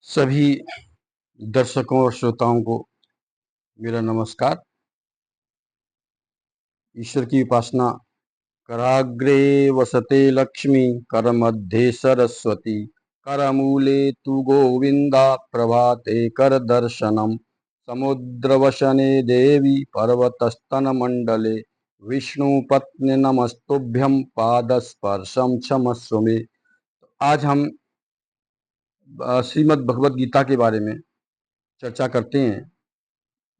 सभी दर्शकों और श्रोताओं को मेरा नमस्कार। ईश्वर की उपासना। कराग्रे वसते लक्ष्मी, करमध्ये सरस्वती, करमूले तु गोविंदा, प्रभाते कर दर्शनम, समुद्रवशने देवी, पर्वतस्तन मंडले, विष्णु पत्नी नमस्तुभ्यं, पादस्पर्शम क्षमस्व मे। आज हम श्रीमद् भगवद गीता के बारे में चर्चा करते हैं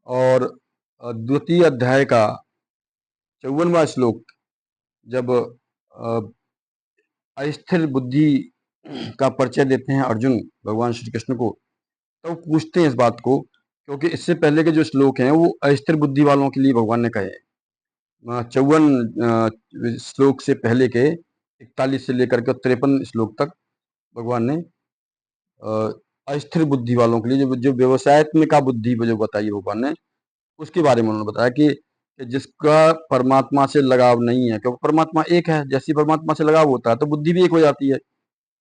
और द्वितीय अध्याय का 54वां श्लोक। जब अस्थिर बुद्धि का परिचय देते हैं अर्जुन भगवान श्री कृष्ण को, तो पूछते हैं इस बात को, क्योंकि इससे पहले के जो श्लोक हैं वो अस्थिर बुद्धि वालों के लिए भगवान ने कहे। 54 श्लोक से पहले के 41 से लेकर के 53 श्लोक तक भगवान ने अस्थिर बुद्धि वालों के लिए जो व्यवसायत्मिक बुद्धि जो बताई भगवान ने, उसके बारे में उन्होंने बताया कि जिसका परमात्मा से लगाव नहीं है, क्योंकि परमात्मा एक है, जैसी परमात्मा से लगाव होता है तो बुद्धि भी एक हो जाती है।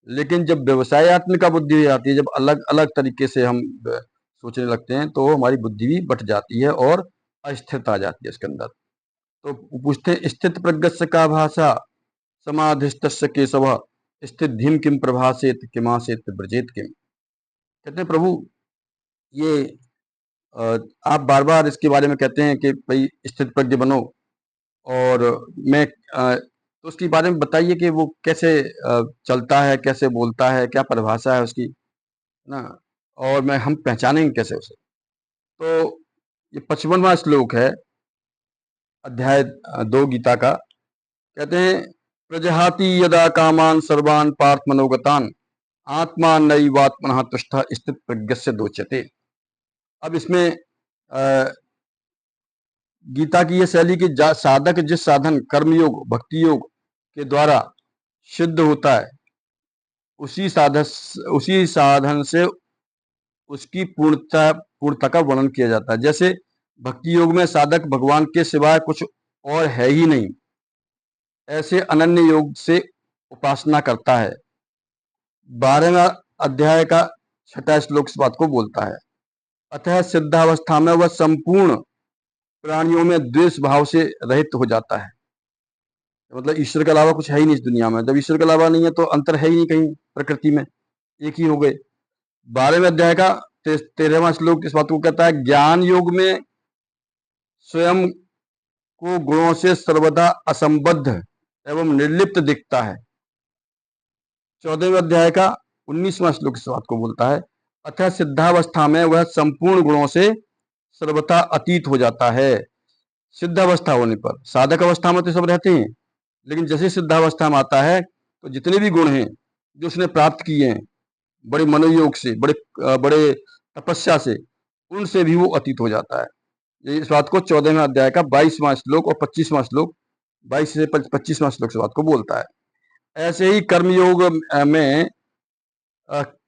लेकिन जब व्यवसायत्मिक बुद्धि हो जाती है, जब अलग अलग तरीके से हम सोचने लगते हैं, तो हमारी बुद्धि भी बट जाती है और अस्थिरता आ जाती है इसके अंदर। तो पूछते हैं, स्थित प्रज्ञस्य का भाषा, समाधिस्थस्य केशव, स्थित धीम किम प्रभासेत, किमासेत ब्रजेत किम। कहते हैं प्रभु, ये आप बार बार इसके बारे में कहते हैं कि भाई स्थित प्रज्ञ बनो, और मैं तो उसके बारे में बताइए कि वो कैसे चलता है, कैसे बोलता है, क्या परिभाषा है उसकी ना, और हम पहचानेंगे कैसे उसे। तो ये 55वां श्लोक है अध्याय 2 गीता का। कहते हैं, प्रजहाति यदा कामान सर्वान पार्थ मनोगतान, आत्मा नैवात्मनः तुष्टः स्थित प्रज्ञस्य दोच्यते। अब इसमें गीता की यह शैली कि साधक जिस साधन कर्मयोग भक्ति योग के द्वारा सिद्ध होता है, उसी साधन से उसकी पूर्णता का वर्णन किया जाता है। जैसे भक्ति योग में साधक भगवान के सिवाय कुछ और है ही नहीं, ऐसे अनन्य योग से उपासना करता है। 12वां अध्याय का 6वां श्लोक इस बात को बोलता है। अतः सिद्धावस्था में वह संपूर्ण प्राणियों में द्वेष भाव से रहित हो जाता है। मतलब ईश्वर के अलावा कुछ है ही नहीं इस दुनिया में। जब ईश्वर के अलावा नहीं है तो अंतर है ही नहीं कहीं प्रकृति में, एक ही हो गए। 12वें अध्याय का 13वां श्लोक इस बात को कहता है, ज्ञान योग में स्वयं को गुणों से सर्वदा असंबद्ध एवं निर्लिप्त दिखता है। 14वें अध्याय का 19वां श्लोक इस बात को बोलता है, अतः सिद्धावस्था में वह संपूर्ण गुणों से सर्वथा अतीत हो जाता है। सिद्ध अवस्था होने पर, साधक अवस्था में तो सब रहते हैं, लेकिन जैसे सिद्धावस्था में आता है तो जितने भी गुण हैं जो उसने प्राप्त किए हैं बड़े मनोयोग से, बड़े तपस्या से, उनसे भी वो अतीत हो जाता है। इस बात को 14वें अध्याय का 22वां श्लोक और 25वां श्लोक, 22 से 25वां श्लोक से बात को बोलता है। ऐसे ही कर्मयोग में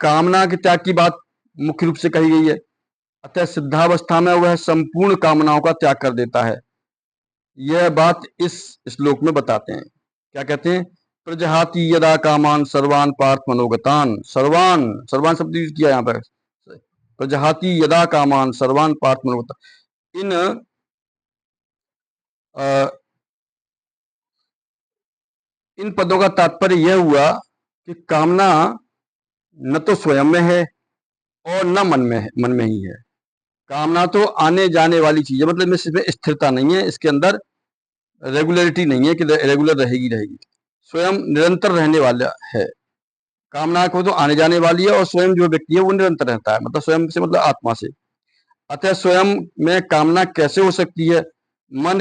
कामना के त्याग की बात मुख्य रूप से कही गई है। अतः सिद्धावस्था में वह संपूर्ण कामनाओं का त्याग कर देता है। यह बात इस श्लोक में बताते हैं। क्या कहते हैं, प्रजहाति यदा कामान सर्वान पार्थ मनोगतान। सर्वान शब्द यूज किया यहाँ पर। प्रजहाति यदा कामान सर्वान पार्थ मनोगतान। इन पदों का तात्पर्य यह हुआ कि कामना न तो स्वयं में है और न मन में ही है। कामना तो आने जाने वाली चीज है, मतलब इसमें स्थिरता नहीं है, इसके अंदर रेगुलरिटी नहीं है कि रेगुलर रहेगी। स्वयं निरंतर रहने वाला है। कामना को तो आने जाने वाली है, और स्वयं जो व्यक्ति है वो निरंतर रहता है, मतलब स्वयं से मतलब आत्मा से। अतः स्वयं में कामना कैसे हो सकती है? मन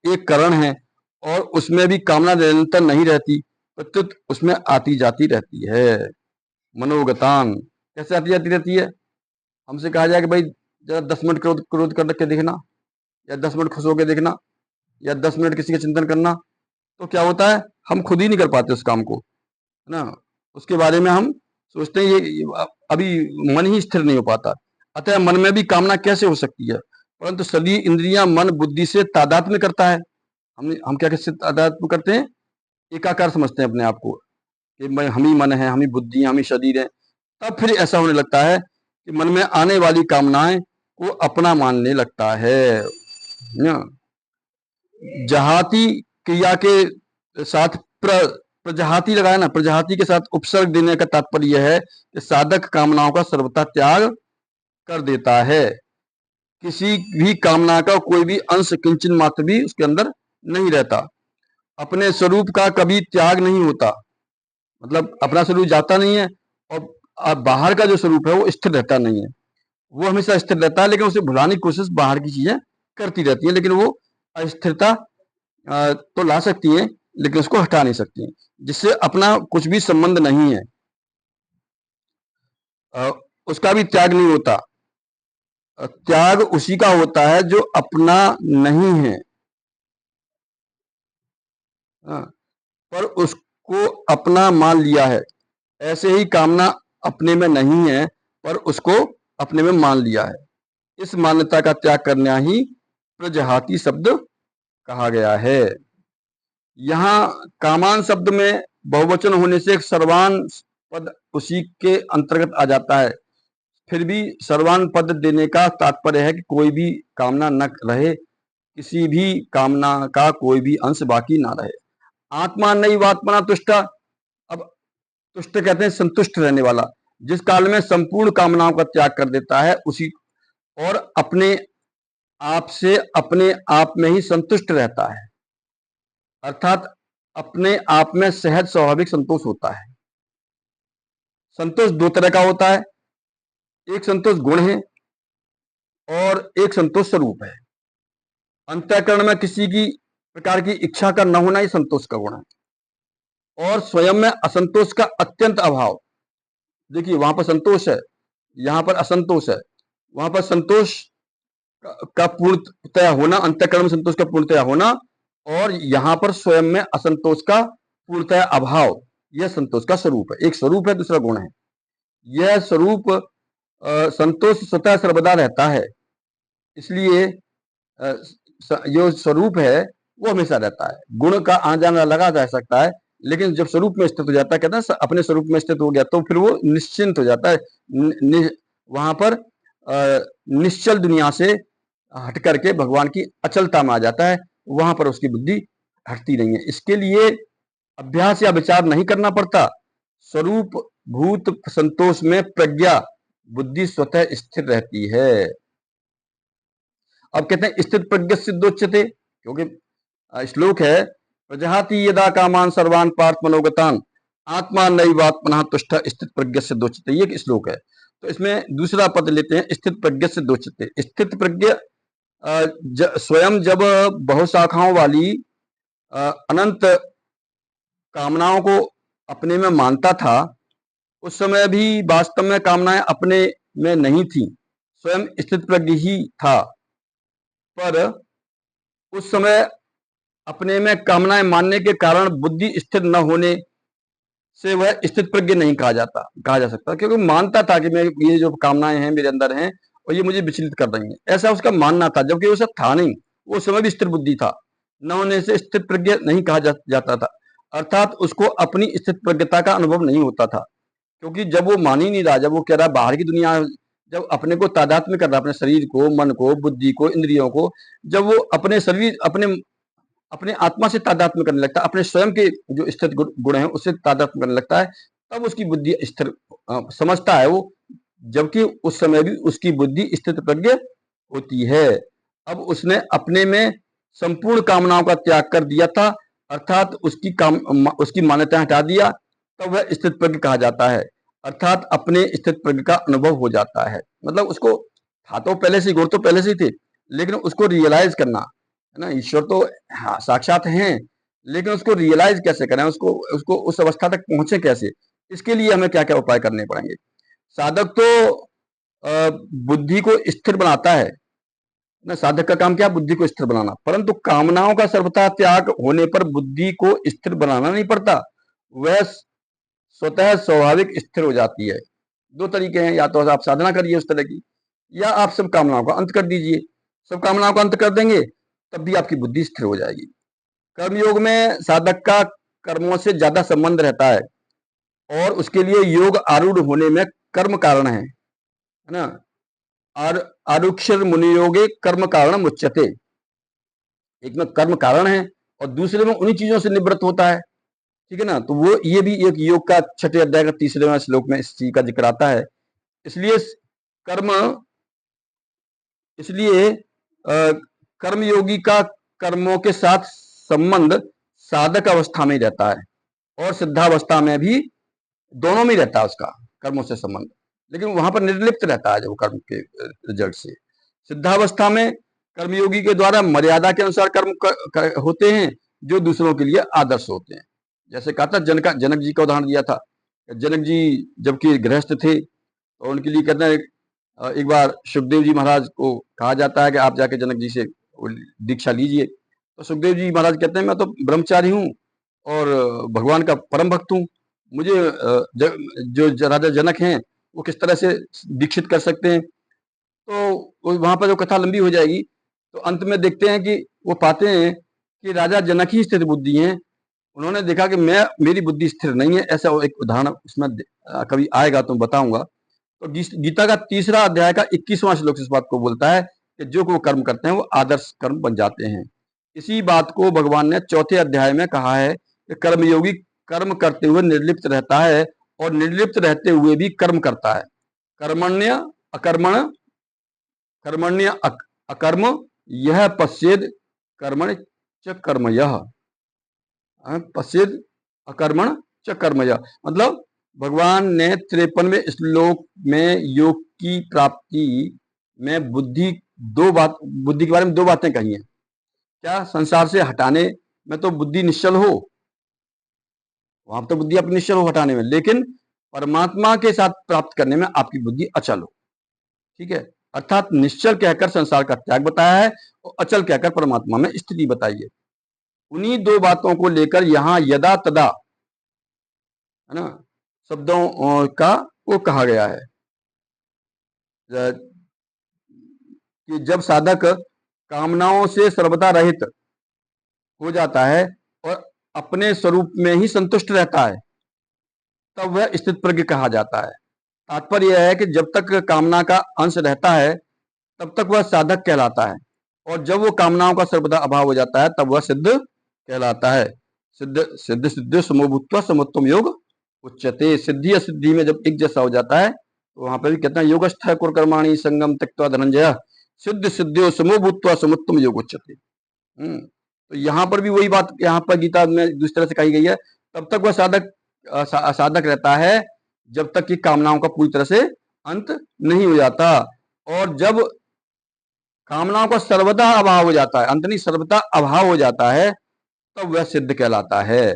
एक करण है और उसमें भी कामना निरंतर नहीं रहती, प्रत्युत उसमें आती जाती रहती है। मनोगतान कैसे आती जाती रहती है? हमसे कहा जाए कि भाई जरा 10 मिनट क्रोध करके देखना, या 10 मिनट खुश होकर देखना, या 10 मिनट किसी का चिंतन करना, तो क्या होता है, हम खुद ही नहीं कर पाते उस काम को, है ना। उसके बारे में हम सोचते हैं ये अभी मन ही स्थिर नहीं हो पाता। अतः मन में भी कामना कैसे हो सकती है? परंतु सभी इंद्रियां मन बुद्धि से तादात्म्य करता है। हम क्या कैसे तादात्म्य करते हैं? एकाकार समझते हैं अपने आप को कि मैं, हम ही मन है, हम ही बुद्धि, हम ही शरीर है। तब फिर ऐसा होने लगता है कि मन में आने वाली कामनाएं को अपना मानने लगता है। जहाती क्रिया के साथ प्रजहाति लगाया ना, प्रजहाति के साथ उपसर्ग देने का तात्पर्य यह है कि साधक कामनाओं का सर्वथा त्याग कर देता है। किसी भी कामना का कोई भी अंश किंचन मात्र भी उसके अंदर नहीं रहता। अपने स्वरूप का कभी त्याग नहीं होता, मतलब अपना स्वरूप जाता नहीं है, और बाहर का जो स्वरूप है वो स्थिर रहता नहीं है। वो हमेशा स्थिर रहता है, लेकिन उसे भुलाने की कोशिश बाहर की चीजें करती रहती है, लेकिन वो अस्थिरता तो ला सकती है, लेकिन उसको हटा नहीं सकती, जिससे अपना कुछ भी संबंध नहीं है। उसका भी त्याग नहीं होता। त्याग उसी का होता है जो अपना नहीं है, पर उसको अपना मान लिया है। ऐसे ही कामना अपने में नहीं है, पर उसको अपने में मान लिया है। इस मान्यता का त्याग करना ही प्रजहाति शब्द कहा गया है। यहाँ कामान शब्द में बहुवचन होने से सर्वान पद उसी के अंतर्गत आ जाता है। फिर भी सर्वान पद देने का तात्पर्य है कि कोई भी कामना न रहे, किसी भी कामना का कोई भी अंश बाकी ना रहे। आत्मा नैवात्मना तुष्टा। अब तुष्ट कहते हैं संतुष्ट रहने वाला, जिस काल में संपूर्ण कामनाओं का त्याग कर देता है उसी, और अपने आप से अपने आप में ही संतुष्ट रहता है, अर्थात अपने आप में सहज स्वाभाविक संतोष होता है। संतोष दो तरह का होता है, एक संतोष गुण है और एक संतोष स्वरूप है। अंतःकरण में किसी की प्रकार की इच्छा का न होना ही संतोष का गुण है, और स्वयं में असंतोष का अत्यंत अभाव। देखिए वहां पर संतोष है, यहाँ पर असंतोष है। वहां पर संतोष का पूर्णतया होना, अंतःकरण में संतोष का पूर्णतया होना, और यहाँ पर स्वयं में असंतोष का पूर्णतया अभाव, यह संतोष का स्वरूप है। एक स्वरूप है, दूसरा गुण है। यह स्वरूप संतोष स्वतः सर्वदा रहता है, इसलिए जो स्वरूप है वो हमेशा रहता है। गुण का आना जाना लगा जा सकता है, लेकिन जब स्वरूप में स्थित हो जाता है, कहते हैं अपने स्वरूप में स्थित हो गया तो फिर वो निश्चिंत हो जाता है। वहां पर निश्चल दुनिया से हट करके भगवान की अचलता में आ जाता है, वहां पर उसकी बुद्धि हटती नहीं है। इसके लिए अभ्यास या विचार नहीं करना पड़ता। स्वरूप भूत संतोष में प्रज्ञा बुद्धि स्वतः स्थिर रहती है। अब कहते हैं स्थित प्रज्ञ सिद्धोच्यते, क्योंकि श्लोक है प्रजहाति यदा कामान सर्वान पार्थ मनोगतान आत्मा नैवात्मनः तुष्ट स्थित प्रज्ञ सिद्धोच्यते, ये श्लोक है। तो इसमें दूसरा पद लेते हैं स्थित प्रज्ञ सिद्धोच्यते। स्थित प्रज्ञ स्वयं जब बहुशाखाओं वाली अनंत कामनाओं को अपने में मानता था, उस समय भी वास्तव में कामनाएं अपने में नहीं थी, स्वयं स्थित प्रज्ञ ही था। पर उस समय अपने में कामनाएं मानने के कारण बुद्धि स्थिर न होने से वह स्थित प्रज्ञ नहीं कहा जा सकता, क्योंकि मानता था कि मैं ये जो कामनाएं हैं मेरे अंदर हैं और ये मुझे विचलित कर रही हैं, ऐसा उसका मानना था, जबकि वो सब था नहीं। वो समय भी स्थिर बुद्धि था, न होने से स्थित प्रज्ञ नहीं कहा जाता था। अर्थात उसको अपनी स्थित प्रज्ञता का अनुभव नहीं होता था, क्योंकि जब वो मान ही नहीं रहा, जब वो कह रहा बाहर की दुनिया, जब अपने को तादात्म्य कर रहा, अपने शरीर को, मन को, बुद्धि को, इंद्रियों को, जब वो अपने शरीर अपने आत्मा से तादात्म्य करने लगता है, अपने स्वयं के जो स्थित गुण है उससे तादात्म्य करने लगता है, तब उसकी बुद्धि स्थिर समझता है वो, जबकि उस समय भी उसकी बुद्धि स्थित प्रज्ञ होती है। अब उसने अपने में संपूर्ण कामनाओं का त्याग कर दिया था, अर्थात उसकी मान्यता हटा दिया, तब वह स्थित प्रज्ञ कहा जाता है, अर्थात अपने स्थित प्रज्ञ का अनुभव हो जाता है। मतलब उसको था तो पहले से, गुण तो पहले से ही थे, लेकिन उसको रियलाइज करना है ना। ईश्वर तो हाँ साक्षात हैं, लेकिन उसको रियलाइज कैसे करें, उसको उस अवस्था तक पहुंचे कैसे, इसके लिए हमें क्या क्या उपाय करने पड़ेंगे। साधक तो बुद्धि को स्थिर बनाता है ना, साधक का काम क्या, बुद्धि को स्थिर बनाना, परंतु कामनाओं का सर्वथा त्याग होने पर बुद्धि को स्थिर बनाना नहीं पड़ता, वह स्वतः स्वाभाविक स्थिर हो जाती है। दो तरीके हैं, या तो आप साधना करिए उस तरह की, या आप सब कामनाओं का अंत कर दीजिए। सब कामनाओं का अंत कर देंगे तब भी आपकी बुद्धि स्थिर हो जाएगी। कर्मयोग में साधक का कर्मों से ज्यादा संबंध रहता है, और उसके लिए योग आरूढ़ होने में कर्म कारण है ना। आरुक्षर मुनियोगे कर्म कारण उच्यते। एक में कर्म कारण है और दूसरे में उन्हीं चीजों से निवृत्त होता है, ठीक है ना। तो वो ये भी एक योग का 6 अध्याय का 3वें श्लोक में इस चीज का जिक्र आता है। इसलिए कर्म इसलिए कर्मयोगी का कर्मों के साथ संबंध साधक अवस्था में ही रहता है और सिद्धावस्था में भी, दोनों में रहता है उसका कर्मों से संबंध, लेकिन वहां पर निर्लिप्त रहता है जब कर्म के रिजल्ट से। सिद्धावस्था में कर्मयोगी के द्वारा मर्यादा के अनुसार कर्म होते हैं जो दूसरों के लिए आदर्श होते हैं। जैसे कहा था जनक जी का उदाहरण दिया था। जनक जी जबकि गृहस्थ थे तो उनके लिए कहते हैं, एक बार सुखदेव जी महाराज को कहा जाता है कि आप जाके जनक जी से दीक्षा लीजिए। तो सुखदेव जी महाराज कहते हैं, मैं तो ब्रह्मचारी हूँ और भगवान का परम भक्त हूँ, मुझे जो राजा जनक हैं वो किस तरह से दीक्षित कर सकते हैं। तो वहां पर जो कथा लंबी हो जाएगी तो अंत में देखते हैं कि वो पाते हैं कि राजा जनक ही स्थिर बुद्धि हैं। उन्होंने देखा कि मेरी बुद्धि स्थिर नहीं है। ऐसा एक उदाहरण उसमें कभी आएगा तो बताऊंगा। तो गीता का 3 अध्याय का 21वां श्लोक इस बात को बोलता है कि जो वो कर्म करते हैं वो आदर्श कर्म बन जाते हैं। इसी बात को भगवान ने 4 अध्याय में कहा है कि कर्मयोगी कर्म करते हुए निर्लिप्त रहता है और निर्लिप्त रहते हुए भी कर्म करता है। कर्मण्य अकर्मण कर्मण्य अकर्म यह पश्येद कर्मण च कर्म यह पश्येद अकर्मण च कर्म यह। मतलब भगवान ने 53वें श्लोक में योग की प्राप्ति में बुद्धि के बारे में 2 बातें कही हैं। क्या? संसार से हटाने में तो बुद्धि निश्चल हो, वहां तो बुद्धि अपनी निश्चल हो हटाने में, लेकिन परमात्मा के साथ प्राप्त करने में आपकी बुद्धि अचल हो, ठीक है। अर्थात निश्चल कहकर संसार का त्याग बताया है और अचल कहकर परमात्मा में स्थिति बताई है। उन्हीं 2 बातों को लेकर यहाँ यदा तदा, है ना, शब्दों का वो कहा गया है कि जब साधक कामनाओं से सर्वदा रहित हो जाता है और अपने स्वरूप में ही संतुष्ट रहता है तब वह स्थित प्रज्ञ कहा जाता है। तात्पर्य यह है कि जब तक कामना का अंश रहता है तब तक वह साधक कहलाता है और जब वो कामनाओं का सर्वदा अभाव हो जाता है तब वह सिद्ध कहलाता है। सिद्ध सिद्ध सिद्ध समोभूत्वा समोत्तम योग उच्यते। सिद्धि असिद्धि में जब एक जैसा हो जाता है तो वहां पर भी कहते हैं योगस्थ कुरकर्माणि संगम त्यक्त्वा धनंजय सिद्ध सिद्ध्यो समोभूत्वा समोत्तम योग उच्यते। तो यहाँ पर भी वही बात यहाँ पर गीता में दूसरी तरह से कही गई है। तब तक वह साधक रहता है जब तक कि कामनाओं का पूरी तरह से अंत नहीं हो जाता, और जब कामनाओं का सर्वदा अभाव हो जाता है, अंत नहीं सर्वदा अभाव हो जाता है, तब वह सिद्ध कहलाता है।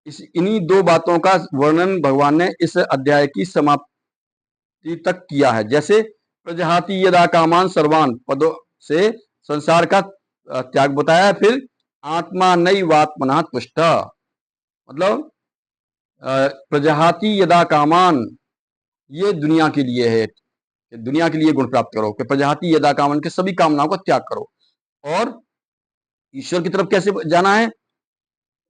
इन्हीं 2 बातों का वर्णन भगवान ने इस अध्याय की समाप्ति तक किया है। जैसे प्रजहाति यदा कामान सर्वान पदों से संसार का त्याग बताया है, फिर आत्मा नैवात्मना तुष्ट, मतलब प्रजहाति यदा कामान, ये दुनिया के लिए है, दुनिया के लिए गुण प्राप्त करो कि प्रजहाति यदा कामान के सभी कामनाओं का त्याग करो। और ईश्वर की तरफ कैसे जाना है,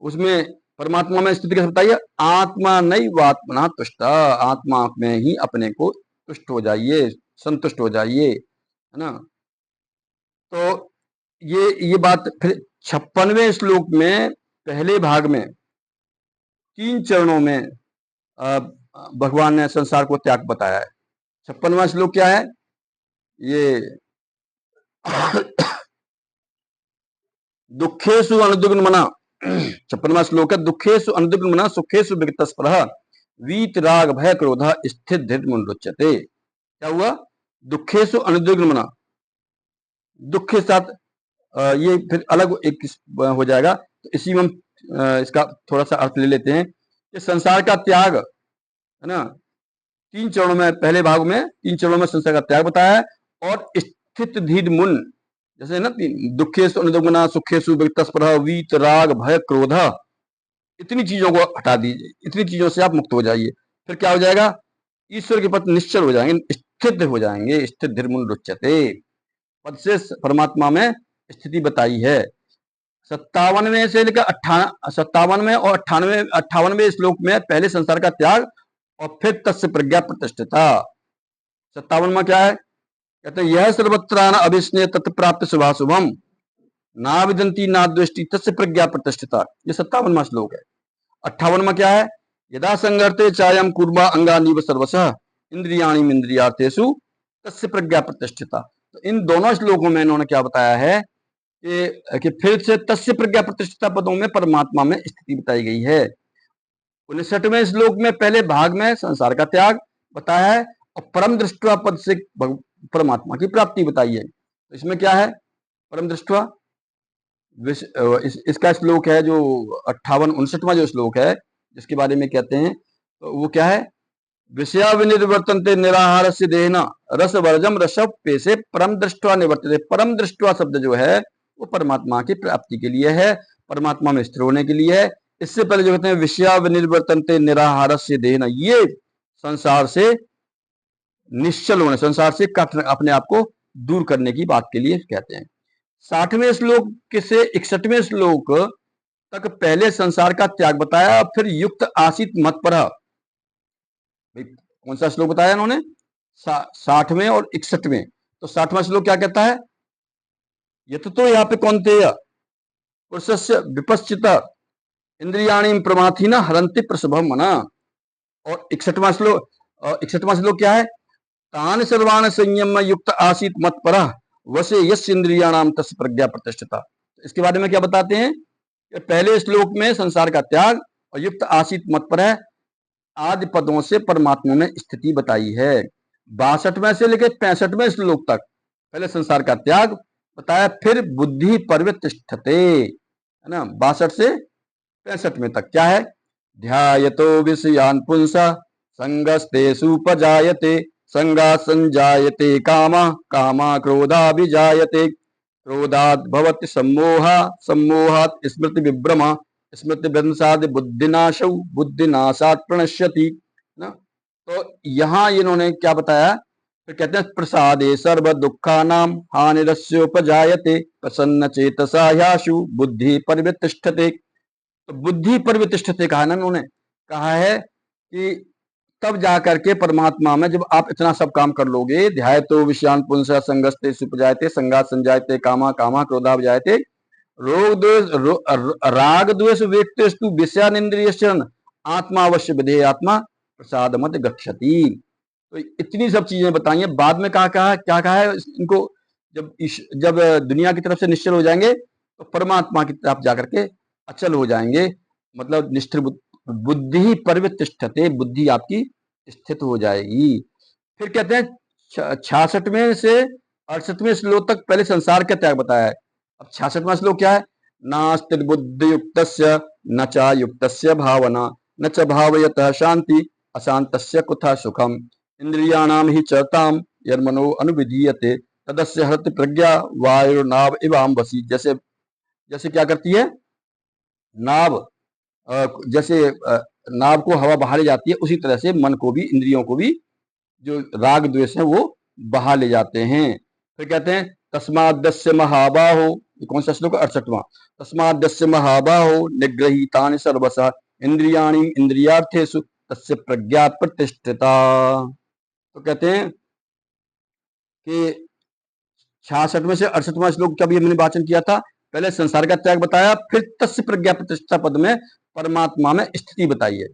उसमें परमात्मा में स्थिति कैसे बताइए, आत्मा नैवात्मना तुष्ट, आत्मा में ही अपने को तुष्ट हो जाइए, संतुष्ट हो जाइए, है ना। तो ये बात फिर 56वें श्लोक में पहले भाग में 3 चरणों में भगवान ने संसार को त्याग बताया है। 56वां श्लोक क्या है, ये दुखेषु अनुद्विग्न मना, 56वां श्लोक है, दुखेषु अनुद्विग्न मना सुखेषु विगतस्परः वीतराग भय क्रोध स्थित धीर मुच्यते। क्या हुआ? दुखेषु अनुद्विग्न मना, दुख के साथ ये फिर अलग एक हो जाएगा, तो इसी में हम इसका थोड़ा सा अर्थ ले लेते हैं कि संसार का त्याग, है ना, 3 चरणों में, पहले भाग में 3 चरणों में संसार का त्याग बताया है। और स्थित धीर मुन, जैसे ना, दुखेषु अनुद्विग्न सुखेषु विगतस्परः वीतराग भय क्रोध, इतनी चीजों को हटा दीजिए, इतनी चीजों से आप मुक्त हो जाइए, फिर क्या हो जाएगा, ईश्वर के प्रति निश्चल हो जाएंगे, स्थित हो जाएंगे। स्थित धीर मुन रुच्यते पद से परमात्मा में स्थिति बताई है। 57वें से लेकर 57वें और 58वें श्लोक में पहले संसार का त्याग और फिर तस्य प्रज्ञा प्रतिष्ठिता। 57वां क्या है? कहते हैं यह सर्वत्राण अभिस्नेह तत्प्राप्त शुभाशुभम ना विदंती ना द्वेष्टि तस्य प्रज्ञा प्रतिष्ठिता। ये 57वां श्लोक है। 58वां क्या है? यदा संगर्ते चायम कुर्मा अंगानीव सर्वशः इंद्रियाणि इंद्रियार्थेषु तस्य प्रज्ञा प्रतिष्ठिता। तो इन दोनों श्लोकों में इन्होंने क्या बताया है कि फिर से तस्य प्रज्ञा प्रतिष्ठिता पदों में परमात्मा में स्थिति बताई गई है। 59वें श्लोक में पहले भाग में संसार का त्याग बताया है और परम दृष्टवा पद से परमात्मा की प्राप्ति बताई है। तो इसमें क्या है? परम दृष्टवा इसका श्लोक है जो 58-59वां जो श्लोक है जिसके बारे में कहते हैं, तो वो क्या है? विषया विनिर्वर्तनते निराहार से देना रस वर्जम रसव पेशे परम दृष्टवा निवर्तते। परम दृष्टवा शब्द जो है वो परमात्मा की प्राप्ति के लिए है, परमात्मा में स्थिर होने के लिए है। इससे पहले जो कहते हैं विषया विनिर्वर्तनते निराहार से देना, ये संसार से निश्चल होने, संसार से अपने आप को दूर करने की बात के लिए कहते हैं। 60वें श्लोक से 61वें श्लोक तक पहले संसार का त्याग बताया, फिर युक्त आसित मत पर। कौन सा श्लोक बताया इन्होंने? 60वें और 61वें। तो 60वां श्लोक क्या कहता है? यत तो यहाँ पे कौन थे? पुरुषस्य विपश्चित इंद्रियाणि प्रमाथि न हरन्ति प्रसभम मना। और 61वां श्लोक क्या है? तान सर्वान संयम युक्त आसित मत पर वसे यश इंद्रियाणाम तस्य प्रज्ञा प्रतिष्ठिता। इसके बारे में क्या बताते हैं? पहले श्लोक में संसार का त्याग और युक्त आसित मत पर है आदि पदों से परमात्मा में स्थिति बताई है। 62वें से लेकर 65वें श्लोक तक पहले संसार का त्याग बताया, फिर बुद्धि परिवतिष्ठते, है ना। 62 से 65 में तक क्या है? ध्यायतो विषयान् पुंसा संगस्तेषुपजायते संगा संजायते कामा कामा क्रोधा विजायते क्रोधात् भवति सम्मोहा सम्मोहात् स्मृति विभ्रमा स्मृति भ्रंशादि बुद्धिनाशौ बुद्धिनाशात् प्रणश्यति ना। तो यहाँ इन्होंने क्या बताया? फिर कहते हैं प्रसादे सर्व दुखानाम हानिरस्योपजायते प्रसन्न चेतसा ह्याशु बुद्धि परिवतिष्ठते। तो बुद्धि परिवतिष्ठते कहा ना उन्होंने, कहा है कि तब जाकर के परमात्मा में जब आप इतना सब काम कर लोगे, ध्यायतो विषयान् पुंसा संगस्ते सुपजायते संगात् संजायते कामा कामा क्रोधा विजायते राग द्वेष वेक्तेस्तु विषयानिंद्रियस्य आत्मा अवश्य विधेय आत्मा प्रसाद मत गच्छति। तो इतनी सब चीजें बताई हैं। बाद में क्या कहा है इनको? जब दुनिया की तरफ से निश्चल हो जाएंगे तो परमात्मा की तरफ जाकर के अचल हो जाएंगे, मतलब निष्ठिर बुद्धि परिवतिष्ठते, बुद्धि आपकी स्थित हो जाएगी। फिर कहते हैं 66वें से 68वें श्लोक तक पहले संसार का त्याग बताया है। अब 66वां श्लोक क्या है? नास्ति बुद्धियुक्तस्य न च युक्तस्य भावना न च भावयतः शांति अशांतस्य कुतः सुखम इंद्रियाणाम ही चरताम यन्मनो अनुविधीयते तदस्य हरति प्रज्ञा वायुर्नाव इवाम वसी। जैसे जैसे क्या करती है नाव, जैसे नाव को हवा बहा ले जाती है, उसी तरह से मन को भी, इंद्रियों को भी जो राग द्वेष है वो बहा ले जाते हैं। फिर कहते हैं तस्माद्दस्य महाबाहो, कौन सा श्लोक? 68वां। तस्माद्दस्य महाबाहो निग्रहीतानि सर्वशः इंद्रियाणि इंद्रियार्थेषु तस्य प्रज्ञा प्रतिष्ठिता। तो कहते हैं कि 66वें से 68वां श्लोक का भी हमने वाचन किया था। पहले संसार का त्याग बताया, फिर तस्य प्रज्ञा प्रतिष्ठा पद में परमात्मा में स्थिति बताई है।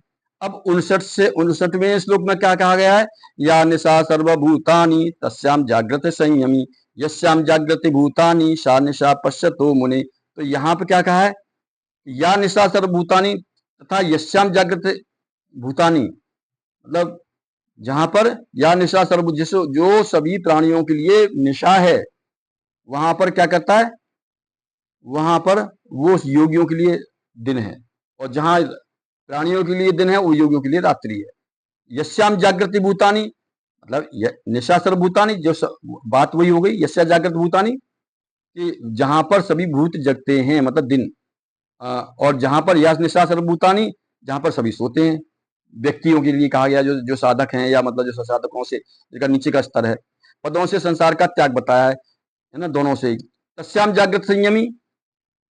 अब 59 से 59वें श्लोक में क्या कहा गया है? या निशा सर्वभूतानि तस्याम जागृत संयमी यस्याम जागृति भूतानि सा निशा पश्यतो मुने। तो यहाँ पे क्या कहा है? या निशा सर्वभूतानि तथा यस्याम जागृत भूतानि, मतलब जहां पर या निशा सर्व, जो सभी प्राणियों के लिए निशा है, वहां पर क्या करता है? वहां पर वो योगियों के लिए दिन है, और जहां प्राणियों के लिए दिन है वो योगियों के लिए रात्रि है। यस्याम जागृति भूतानि, मतलब निशा सर्वभूतानि, जो बात वही हो गई यस्या जागृत भूतानि, कि जहां पर सभी भूत जगते हैं, मतलब दिन, और जहां पर यश निशा सर्वभूतानि, जहां पर सभी सोते हैं। व्यक्तियों के लिए कहा गया जो साधक हैं, या मतलब जो साधकों से जिनका नीचे का स्तर है। पदों से संसार का त्याग बताया है ना, दोनों से ही। तस्याम जागृत संयमी,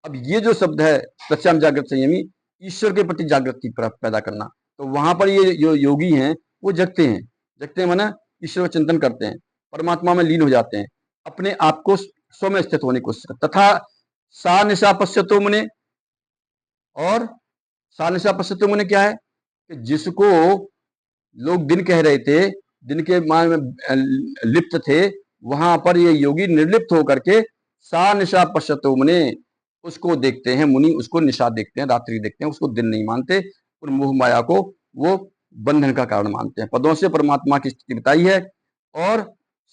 अब ये जो शब्द है तस्याम जागृत संयमी, ईश्वर के प्रति जागृति पैदा करना। तो वहां पर ये जो योगी हैं वो जगते हैं। जगते हैं माना ईश्वर चिंतन करते हैं, परमात्मा में लीन हो जाते हैं, अपने आप को स्व में स्थित होने की कोशिश करते। तथा सा निशा पश्यतो मुने, और सा निशा पश्यतो मुने क्या है कि जिसको लोग दिन कह रहे थे, दिन के मान में लिप्त थे, वहां पर ये योगी निर्लिप्त होकर के सा निशा पश्यतो मुने, उसको देखते हैं मुनि, उसको निशा देखते हैं, रात्रि देखते हैं, उसको दिन नहीं मानते, और मोह माया को वो बंधन का कारण मानते हैं। पदों से परमात्मा की स्थिति बताई है, और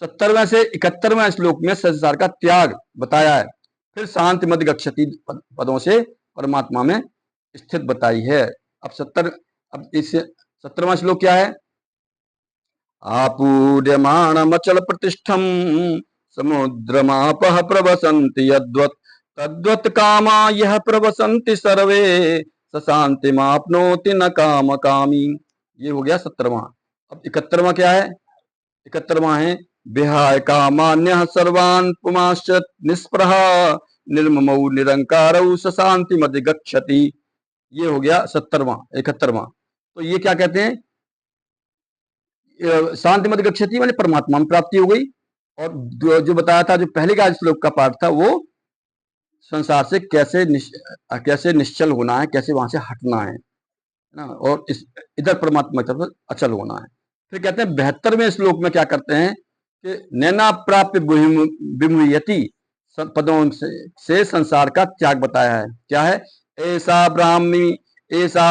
70वें से 71वें श्लोक में संसार का त्याग बताया है। फिर शांति मद गच्छति पदों से परमात्मा में स्थित बताई है। अब इस 70वां श्लोक क्या है? आपूर्यमाणमचल प्रतिष्ठम समुद्रमापः प्रवसन्ति यद्वत् तद्वत् कामा यह प्रवसन्ति सर्वे स शान्तिमाप्नोति न काम कामी। ये हो गया 70वां। अब 71वां क्या है? 71वां है विहाय कामान्यः सर्वान् पुमांश्च निस्पृहा निर्ममौ निरंकारौ स शान्तिमधिगच्छति। ये हो गया 70वां 71वां। तो ये क्या कहते हैं? शांति मत गच्छति माने परमात्मा में प्राप्ति हो गई। और जो बताया था, जो पहले का श्लोक का पाठ था, वो संसार से कैसे निश्चल होना है, कैसे वहां से हटना है ना, और इस इधर परमात्मा की तरफ अचल होना है। फिर कहते हैं 72वें श्लोक में क्या करते हैं कि नैना प्राप्य विमुह्यति पदों से संसार का त्याग बताया है। क्या है? ऐसा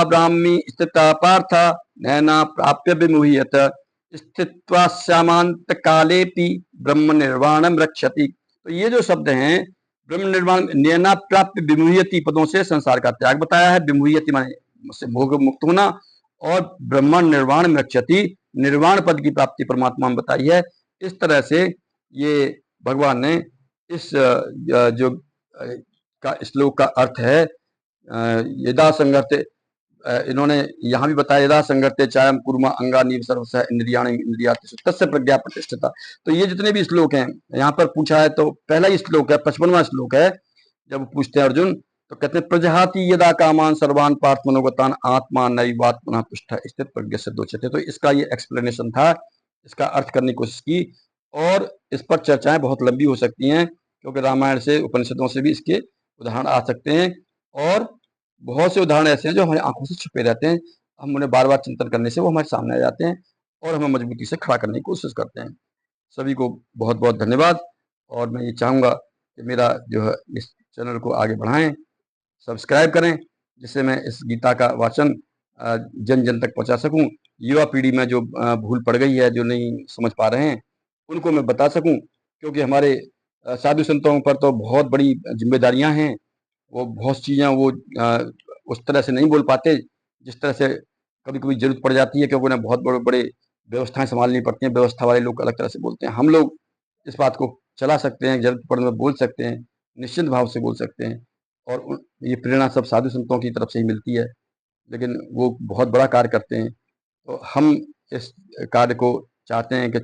ब्राह्मी स्थिता पार्थ नैना प्राप्य विमुह्यत स्थित्वा श्यामांत कालेपि ब्रह्म निर्वाणम रक्षति। तो ये जो शब्द हैं, ब्रह्म निर्वाण, नैना प्राप्य विमुह्यति पदों से संसार का त्याग बताया है। विमुह्यति माने से भोग मुक्त होना, और ब्रह्म निर्वाण में रक्षति, निर्वाण पद की प्राप्ति परमात्मा में बताई है। इस तरह से ये भगवान ने इस जो का श्लोक का अर्थ है, यदा संगते, इन्होंने यहाँ भी बताया यदा संगते चायम कुर्मा अंगानी सर्वस इंद्रियाणि इंद्रियाति तस्य प्रज्ञा प्रतिष्ठिता। तो ये जितने भी श्लोक हैं यहाँ पर पूछा है, तो पहला ही श्लोक है, 55वां श्लोक है। जब पूछते हैं अर्जुन, तो कहते हैं प्रजहाति यदा कामान सर्वान पार्थ मनोगतान आत्मा नैवात्मना तुष्ट स्थित प्रज्ञ से दोचते। तो इसका ये एक्सप्लेनेशन था, इसका अर्थ करने की कोशिश की, और इस पर चर्चाएं बहुत लंबी हो सकती हैं, क्योंकि रामायण से, उपनिषदों से भी इसके उदाहरण आ सकते हैं, और बहुत से उदाहरण ऐसे हैं जो हमारी आंखों से छुपे रहते हैं। हम उन्हें बार बार चिंतन करने से वो हमारे सामने आ जाते हैं, और हमें मजबूती से खड़ा करने की कोशिश करते हैं। सभी को बहुत बहुत धन्यवाद। और मैं ये चाहूँगा कि मेरा जो है इस चैनल को आगे बढ़ाएं, सब्सक्राइब करें, जिससे मैं इस गीता का वाचन जन जन तक पहुंचा सकूं। युवा पीढ़ी में जो भूल पड़ गई है, जो नहीं समझ पा रहे हैं, उनको मैं बता सकूं, क्योंकि हमारे साधु संतों पर तो बहुत बड़ी जिम्मेदारियां हैं। वो बहुत चीज़ें वो उस तरह से नहीं बोल पाते जिस तरह से कभी कभी जरूरत पड़ जाती है, क्योंकि उन्हें बहुत बड़े बड़े व्यवस्थाएं संभालनी पड़ती हैं। व्यवस्था वाले लोग अलग तरह से बोलते हैं, हम लोग इस बात को चला सकते हैं, जरूरत पड़ने में बोल सकते हैं, निश्चित भाव से बोल सकते हैं। और ये प्रेरणा सब साधु संतों की तरफ से ही मिलती है, लेकिन वो बहुत बड़ा कार्य करते हैं। तो हम इस कार्य को चाहते हैं कि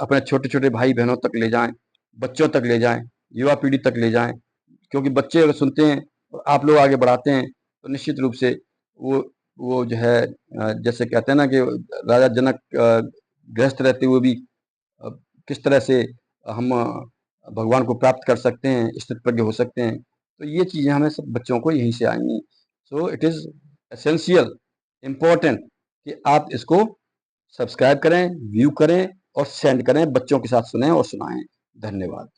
अपने छोटे छोटे भाई बहनों तक ले जाएं, बच्चों तक ले जाएं, युवा पीढ़ी तक ले जाएं, क्योंकि बच्चे अगर सुनते हैं और आप लोग आगे बढ़ाते हैं, तो निश्चित रूप से वो जो है, जैसे कहते हैं ना कि राजा जनक गृहस्थ रहते हुए भी किस तरह से हम भगवान को प्राप्त कर सकते हैं, स्थित प्रज्ञ हो सकते हैं। तो ये चीज़ें हमें सब बच्चों को यहीं से आएंगी। So it is essential, important कि आप इसको सब्सक्राइब करें, व्यू करें और सेंड करें, बच्चों के साथ सुनें और सुनाएं। धन्यवाद।